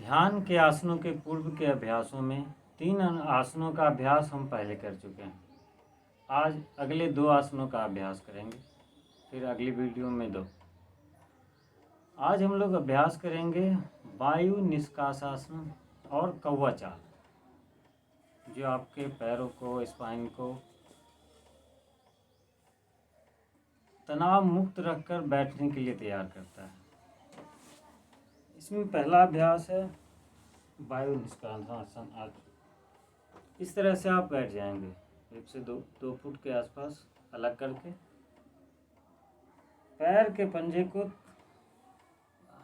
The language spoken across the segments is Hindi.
ध्यान के आसनों के पूर्व के अभ्यासों में 3 आसनों का अभ्यास हम पहले कर चुके हैं। आज अगले 2 आसनों का अभ्यास करेंगे, फिर अगली वीडियो में 2। आज हम लोग अभ्यास करेंगे वायु निष्कासासन और कौवा चाल, जो आपके पैरों को, स्पाइन को तनाव मुक्त रखकर बैठने के लिए तैयार करता है। इसमें पहला अभ्यास है वायु निष्कासासन। आज इस तरह से आप बैठ जाएंगे, 1 से 2 फुट के आसपास अलग करके। पैर के पंजे को,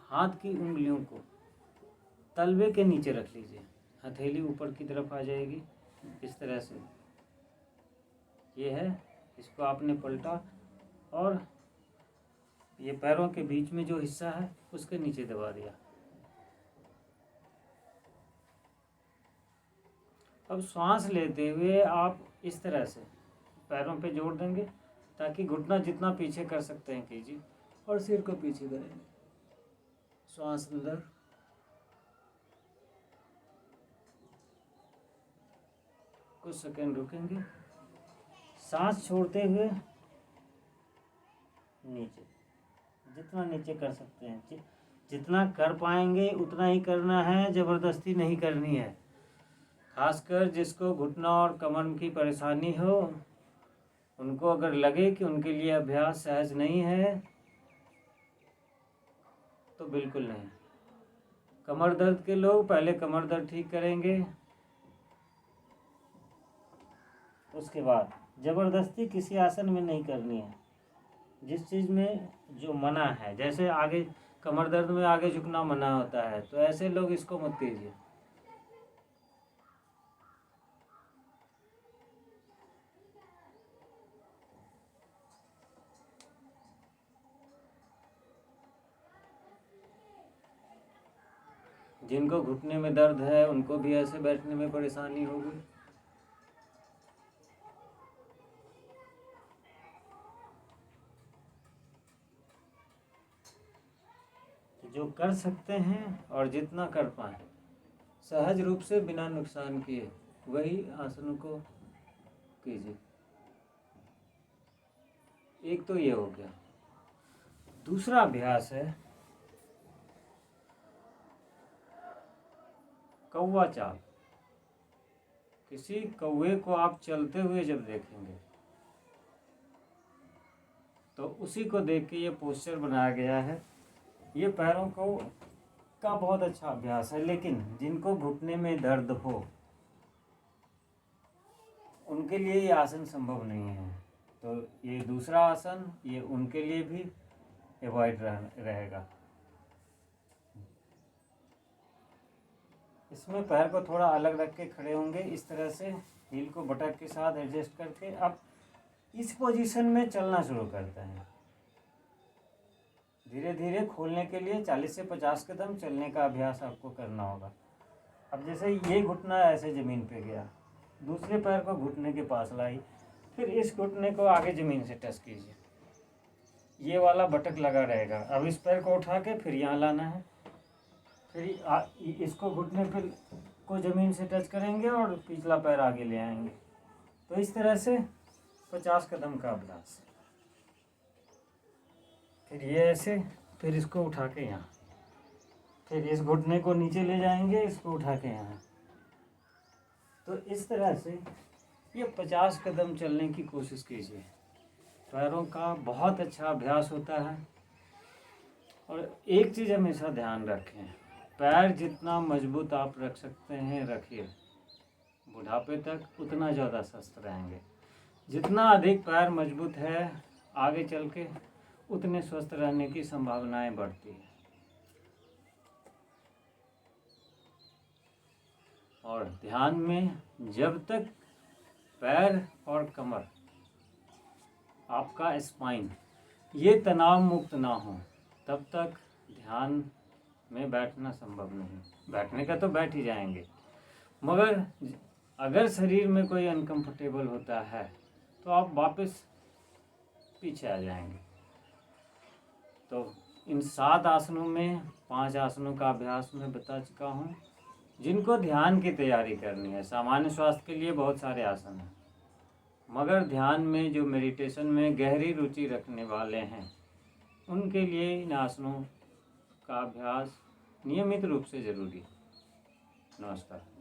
हाथ की उंगलियों को तलवे के नीचे रख लीजिए। हथेली ऊपर की तरफ आ जाएगी इस तरह से। ये है, इसको आपने पलटा और ये पैरों के बीच में जो हिस्सा है उसके नीचे दबा दिया। अब श्वास लेते हुए आप इस तरह से पैरों पे जोड़ देंगे, ताकि घुटना जितना पीछे कर सकते हैं कीजिए और सिर को पीछे करेंगे। श्वास अंदर, कुछ सेकंड रुकेंगे। सांस छोड़ते हुए नीचे, जितना नीचे कर सकते हैं, जितना कर पाएंगे उतना ही करना है, ज़बरदस्ती नहीं करनी है। खासकर जिसको घुटना और कमर की परेशानी हो, उनको अगर लगे कि उनके लिए अभ्यास सहज नहीं है तो बिल्कुल नहीं। कमर दर्द के लोग पहले कमर दर्द ठीक करेंगे, उसके बाद ज़बरदस्ती किसी आसन में नहीं करनी है। जिस चीज़ में जो मना है, जैसे आगे कमर दर्द में आगे झुकना मना होता है, तो ऐसे लोग इसको मत कीजिए। जिनको घुटने में दर्द है उनको भी ऐसे बैठने में परेशानी होगी। जो कर सकते हैं और जितना कर पाए सहज रूप से बिना नुकसान किए वही आसनों को कीजिए। एक तो ये हो गया। दूसरा अभ्यास है कौवा चाल। किसी कौवे को आप चलते हुए जब देखेंगे तो उसी को देख के ये पोस्चर बनाया गया है। ये पैरों को का बहुत अच्छा अभ्यास है, लेकिन जिनको घुटने में दर्द हो उनके लिए ये आसन संभव नहीं है। तो ये दूसरा आसन ये उनके लिए भी अवॉइड रहेगा। इसमें पैर को थोड़ा अलग रख के खड़े होंगे, इस तरह से हील को बटक के साथ एडजस्ट करके अब इस पोजीशन में चलना शुरू करते हैं। धीरे धीरे खोलने के लिए 40 से 50 कदम चलने का अभ्यास आपको करना होगा। अब जैसे ये घुटना ऐसे ज़मीन पे गया, दूसरे पैर को घुटने के पास लाई, फिर इस घुटने को आगे ज़मीन से टच कीजिए। ये वाला बटक लगा रहेगा। अब इस पैर को उठा के फिर यहाँ लाना है, फिर इसको घुटने पे को ज़मीन से टच करेंगे और पिछला पैर आगे ले आएंगे। तो इस तरह से 50 कदम का अभ्यास। फिर ये ऐसे, फिर इसको उठा के यहाँ, फिर इस घुटने को नीचे ले जाएंगे, इसको उठा के यहाँ। तो इस तरह से ये 50 कदम चलने की कोशिश कीजिए। पैरों का बहुत अच्छा अभ्यास होता है। और एक चीज़ हमेशा ध्यान रखें, पैर जितना मजबूत आप रख सकते हैं रखिए। बुढ़ापे तक उतना ज़्यादा स्वस्थ रहेंगे। जितना अधिक पैर मजबूत है आगे चल के उतने स्वस्थ रहने की संभावनाएं बढ़ती है। और ध्यान में जब तक पैर और कमर, आपका स्पाइन ये तनाव मुक्त ना हो तब तक ध्यान में बैठना संभव नहीं। बैठने का तो बैठ ही जाएंगे, मगर अगर शरीर में कोई अनकंफर्टेबल होता है तो आप वापस पीछे आ जाएंगे। तो इन 7 आसनों में 5 आसनों का अभ्यास मैं बता चुका हूँ। जिनको ध्यान की तैयारी करनी है, सामान्य स्वास्थ्य के लिए बहुत सारे आसन हैं, मगर ध्यान में जो मेडिटेशन में गहरी रुचि रखने वाले हैं उनके लिए इन आसनों का अभ्यास नियमित रूप से ज़रूरी है। नमस्कार।